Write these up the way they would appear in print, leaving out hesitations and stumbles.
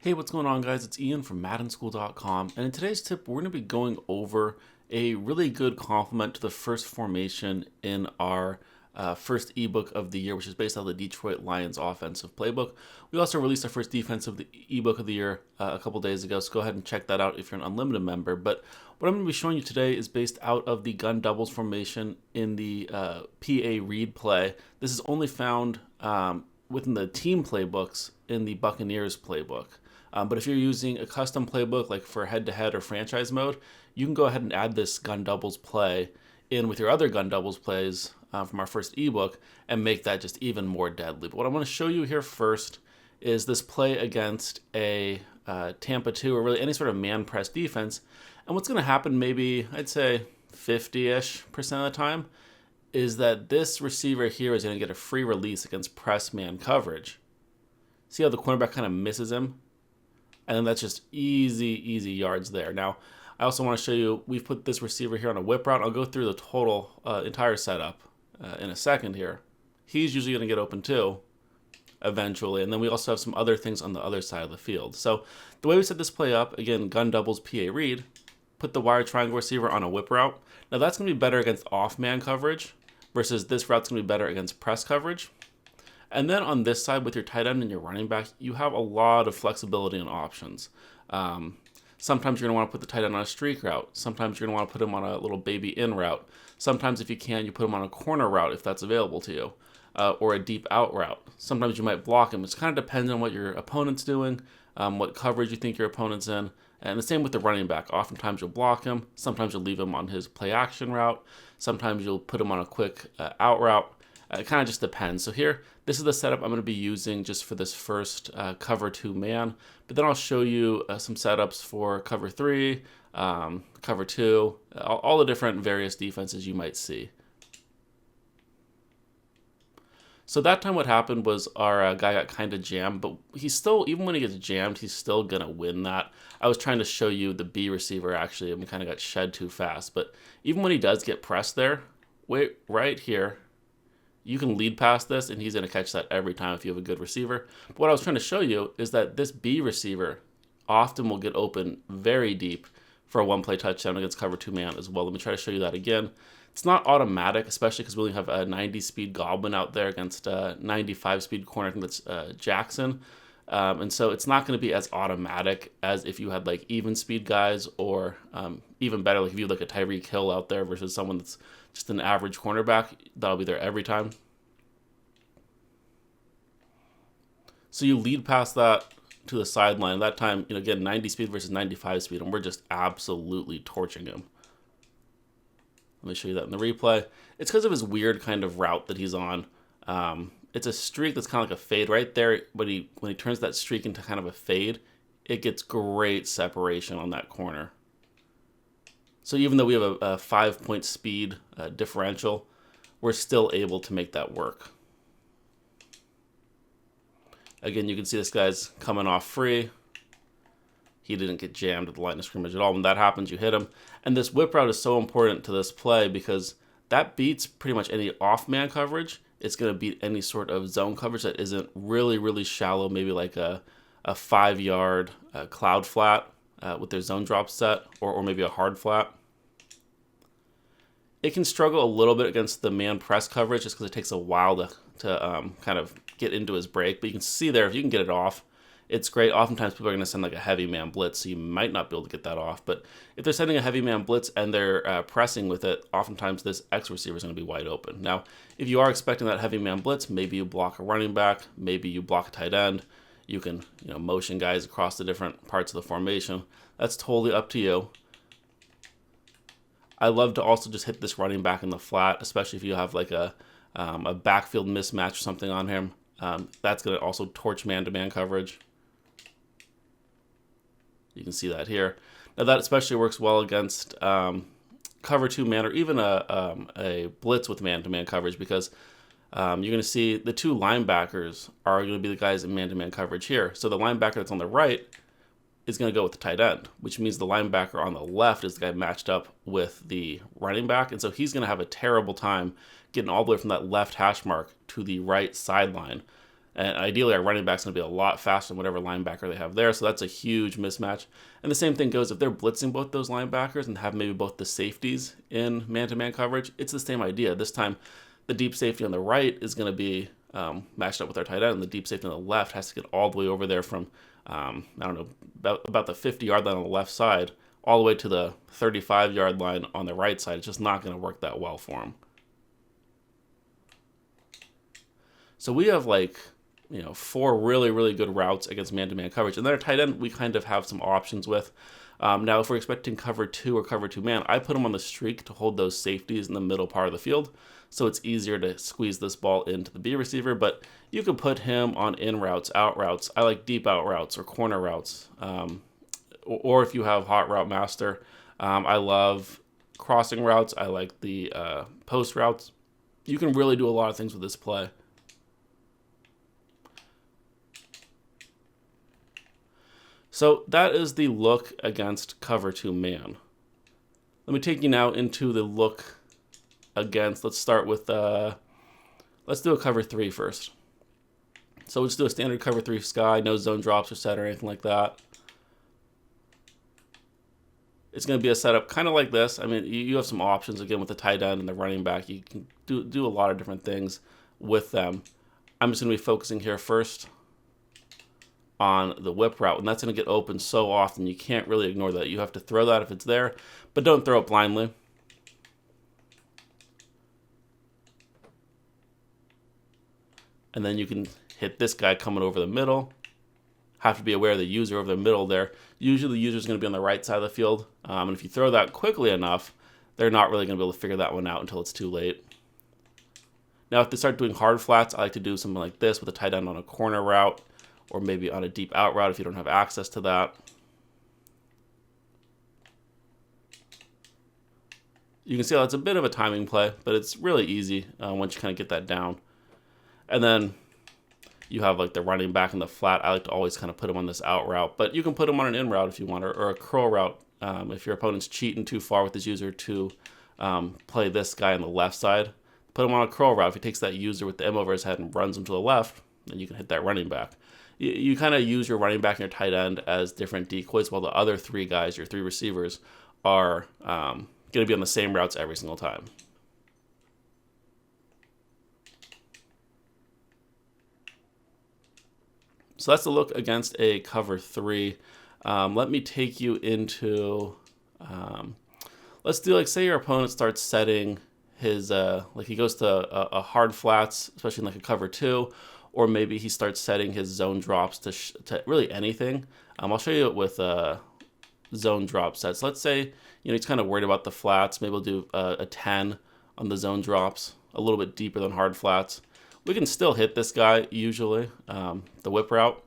Hey, what's going on, guys? It's Ian from MaddenSchool.com, and in today's tip, we're going to be going over a really good complement to the first formation in our first ebook of the year, which is based on the Detroit Lions offensive playbook. We also released our first defensive ebook of the year a couple days ago, so go ahead and check that out if you're an unlimited member. But what I'm going to be showing you today is based out of the gun doubles formation in the PA read play. This is only found within the team playbooks in the Buccaneers playbook. But if you're using a custom playbook like for head-to-head or franchise mode, you can go ahead and add this gun doubles play in with your other gun doubles plays from our first ebook and make that just even more deadly. But what I want to show you here first is this play against a Tampa 2 or really any sort of man press defense. And what's going to happen maybe, I'd say 50-ish% of the time, is that this receiver here is going to get a free release against press man coverage. See how the cornerback kind of misses him? And then that's just easy yards there. Now, I also want to show you, we've put this receiver here on a whip route. I'll go through the total entire setup in a second here. He's usually going to get open too, eventually. And then we also have some other things on the other side of the field. So the way we set this play up, again, gun doubles PA read, put the wire triangle receiver on a whip route. Now that's going to be better against off-man coverage versus this route's going to be better against press coverage. And then on this side with your tight end and your running back, you have a lot of flexibility and options. Sometimes you're going to want to put the tight end on a streak route. Sometimes you're going to want to put him on a little baby in route. Sometimes if you can, you put him on a corner route if that's available to you, or a deep out route. Sometimes you might block him. It kind of depends on what your opponent's doing, what coverage you think your opponent's in. And the same with the running back. Oftentimes you'll block him. Sometimes you'll leave him on his play action route. Sometimes you'll put him on a quick out route. It kind of just depends. So here, this is the setup I'm going to be using just for this first cover 2 man. But then I'll show you some setups for cover 3, cover 2, all the different various defenses you might see. So that time what happened was our guy got kind of jammed, but he's still, even when he gets jammed, he's still going to win that. I was trying to show you the B receiver actually, and we kind of got shed too fast. But even when he does get pressed there, wait, right here, you can lead past this, and he's going to catch that every time if you have a good receiver. But what I was trying to show you is that this B receiver often will get open very deep for a one-play touchdown against cover 2 man as well. Let me try to show you that again. It's not automatic, especially because we only have a 90-speed Goblin out there against a 95-speed corner. I think that's Jackson. And so it's not going to be as automatic as if you had like even speed guys, or even better, like if you had like a Tyreek Hill out there versus someone that's just an average cornerback. That'll be there every time. So you lead past that to the sideline. That time, again, 90 speed versus 95 speed, and we're just absolutely torching him. Let me show you that in the replay. It's because of his weird kind of route that he's on. It's a streak that's kind of like a fade right there. But when he turns that streak into kind of a fade, it gets great separation on that corner. So even though we have a 5-point speed differential, we're still able to make that work. Again, you can see this guy's coming off free. He didn't get jammed at the line of scrimmage at all. When that happens, you hit him. And this whip route is so important to this play because that beats pretty much any off-man coverage. It's going to beat any sort of zone coverage that isn't really shallow, maybe like a 5-yard cloud flat with their zone drop set, or maybe a hard flat. It can struggle a little bit against the man press coverage just because it takes a while to kind of get into his break. But you can see there, if you can get it off, it's great. Oftentimes people are going to send like a heavy man blitz, so you might not be able to get that off. But if they're sending a heavy man blitz and they're pressing with it, oftentimes this X receiver is going to be wide open. Now, if you are expecting that heavy man blitz, maybe you block a running back, maybe you block a tight end. You can motion guys across the different parts of the formation. That's totally up to you. I love to also just hit this running back in the flat, especially if you have like a backfield mismatch or something on him. That's going to also torch man-to-man coverage. You can see that here. Now that especially works well against cover 2 man, or even a blitz with man-to-man coverage, because you're going to see the 2 linebackers are going to be the guys in man-to-man coverage here. So the linebacker that's on the right is going to go with the tight end, which means the linebacker on the left is the guy matched up with the running back. And so he's going to have a terrible time getting all the way from that left hash mark to the right sideline. And ideally, our running back's going to be a lot faster than whatever linebacker they have there. So that's a huge mismatch. And the same thing goes if they're blitzing both those linebackers and have maybe both the safeties in man-to-man coverage. It's the same idea. This time, the deep safety on the right is going to be matched up with our tight end, and the deep safety on the left has to get all the way over there from, I don't know, about the 50-yard line on the left side all the way to the 35-yard line on the right side. It's just not going to work that well for him. So we have like, 4 really, really good routes against man-to-man coverage. And then our tight end, we kind of have some options with. Now, if we're expecting cover 2 or cover 2 man, I put them on the streak to hold those safeties in the middle part of the field. So it's easier to squeeze this ball into the B receiver. But you can put him on in routes, out routes. I like deep out routes or corner routes. Or if you have hot route master, I love crossing routes. I like the post routes. You can really do a lot of things with this play. So that is the look against cover 2 man. Let me take you now into the look against, let's start with, let's do a cover 3 first. So we'll just do a standard cover 3 sky, no zone drops or set or anything like that. It's going to be a setup kind of like this. I mean, you have some options, again, with the tight end and the running back. You can do a lot of different things with them. I'm just going to be focusing here first on the whip route, and that's going to get open so often you can't really ignore that. You have to throw that if it's there, but don't throw it blindly. And then you can hit this guy coming over the middle. Have to be aware of the user over the middle there. Usually the user is going to be on the right side of the field, and if you throw that quickly enough, they're not really going to be able to figure that one out until it's too late. Now, if they start doing hard flats, I like to do something like this with a tight end on a corner route, or maybe on a deep out route if you don't have access to that. You can see how it's a bit of a timing play, but it's really easy once you kind of get that down. And then you have like the running back in the flat. I like to always kind of put him on this out route, but you can put him on an in route if you want, or a curl route if your opponent's cheating too far with his user to play this guy on the left side. Put him on a curl route. If he takes that user with the M over his head and runs him to the left, then you can hit that running back. You kind of use your running back and your tight end as different decoys, while the other 3 guys, your 3 receivers, are going to be on the same routes every single time. So that's the look against a cover 3. Let me take you into, let's do, like, say your opponent starts setting his, like he goes to a hard flats, especially in like a cover 2, or maybe he starts setting his zone drops to really anything. I'll show you it with zone drop sets. Let's say he's kind of worried about the flats. Maybe we'll do a 10 on the zone drops, a little bit deeper than hard flats. We can still hit this guy usually, the whip route.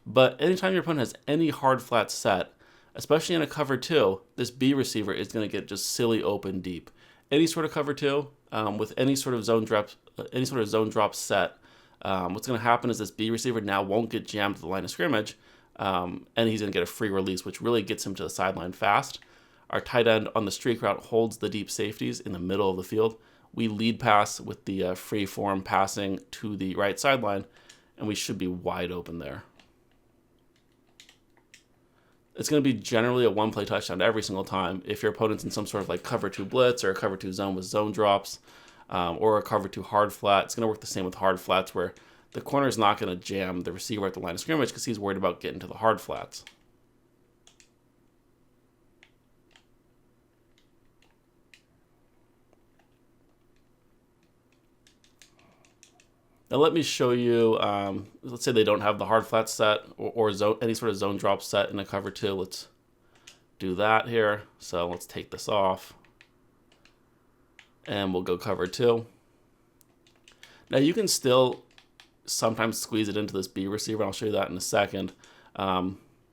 But anytime your opponent has any hard flats set, especially in a cover 2, this B receiver is going to get just silly open deep. Any sort of cover 2 with any sort of zone drop set, what's going to happen is this B receiver now won't get jammed to the line of scrimmage, and he's going to get a free release, which really gets him to the sideline fast. Our tight end on the streak route holds the deep safeties in the middle of the field. We lead pass with the free form passing to the right sideline, and we should be wide open there. It's going to be generally a one-play touchdown every single time if your opponent's in some sort of like cover 2 blitz or a cover 2 zone with zone drops, or a cover 2 hard flat. It's going to work the same with hard flats, where the corner is not going to jam the receiver at the line of scrimmage because he's worried about getting to the hard flats. Now let me show you, let's say they don't have the hard flat set or any sort of zone drop set in a cover 2. Let's do that here. So let's take this off. And we'll go cover 2. Now you can still sometimes squeeze it into this B receiver. I'll show you that in a second.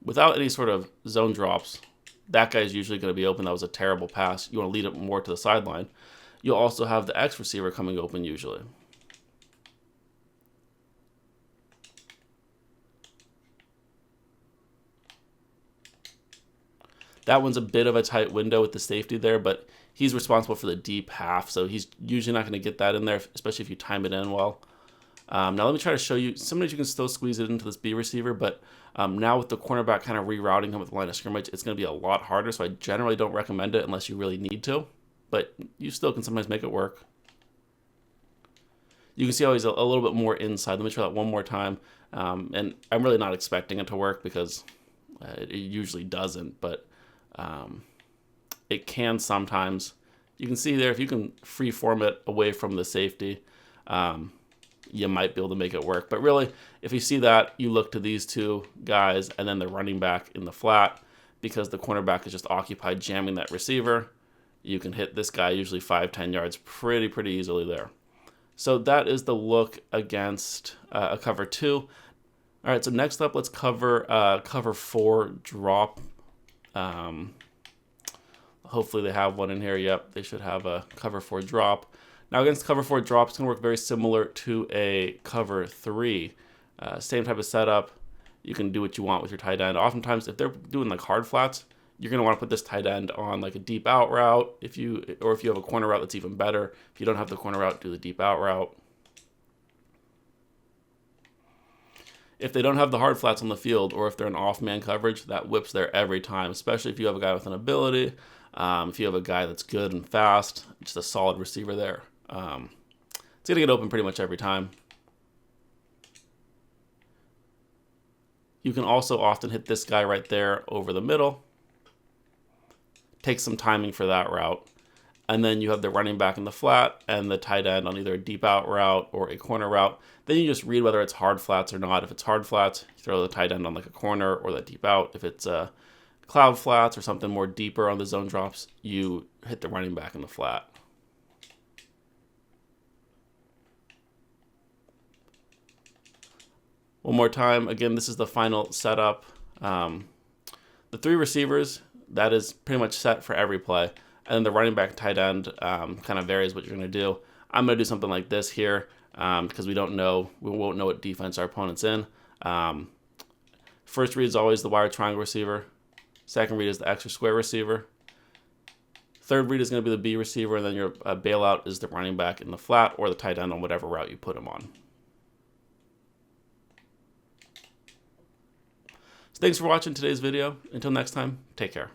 Without any sort of zone drops, that guy's usually going to be open. That was a terrible pass. You want to lead it more to the sideline. You'll also have the X receiver coming open usually. That one's a bit of a tight window with the safety there, but he's responsible for the deep half, so he's usually not going to get that in there, especially if you time it in well. Now let me try to show you. Sometimes you can still squeeze it into this B receiver, but now with the cornerback kind of rerouting him with the line of scrimmage, it's going to be a lot harder. So I generally don't recommend it unless you really need to, but you still can sometimes make it work. You can see how he's a little bit more inside. Let me try that one more time. And I'm really not expecting it to work because it usually doesn't, but it can sometimes. You can see there, if you can free form it away from the safety, you might be able to make it work. But really, if you see that, you look to these two guys and then the running back in the flat, because the cornerback is just occupied jamming that receiver. You can hit this guy usually 5-10 yards pretty easily there. So that is the look against a cover 2. All right, so next up, let's cover cover 4 drop. Hopefully they have one in here. Yep, they should have a cover 4 drop. Now against cover 4 drop, it's going to work very similar to a cover 3. Same type of setup. You can do what you want with your tight end. Oftentimes, if they're doing like hard flats, you're going to want to put this tight end on like a deep out route. If you have a corner route, that's even better. If you don't have the corner route, do the deep out route. If they don't have the hard flats on the field, or if they're in off-man coverage, that whips there every time, especially if you have a guy with an ability, if you have a guy that's good and fast, just a solid receiver there. It's going to get open pretty much every time. You can also often hit this guy right there over the middle. Take some timing for that route. And then you have the running back in the flat and the tight end on either a deep out route or a corner route. Then you just read whether it's hard flats or not. If it's hard flats, you throw the tight end on like a corner or that deep out. If it's cloud flats or something more deeper on the zone drops, you hit the running back in the flat. One more time. Again, this is the final setup. The 3 receivers, that is pretty much set for every play. And then the running back tight end kind of varies what you're going to do. I'm going to do something like this here because we won't know what defense our opponent's in. First read is always the wire triangle receiver. Second read is the X or square receiver. Third read is going to be the B receiver, and then your bailout is the running back in the flat or the tight end on whatever route you put him on. So thanks for watching today's video. Until next time, take care.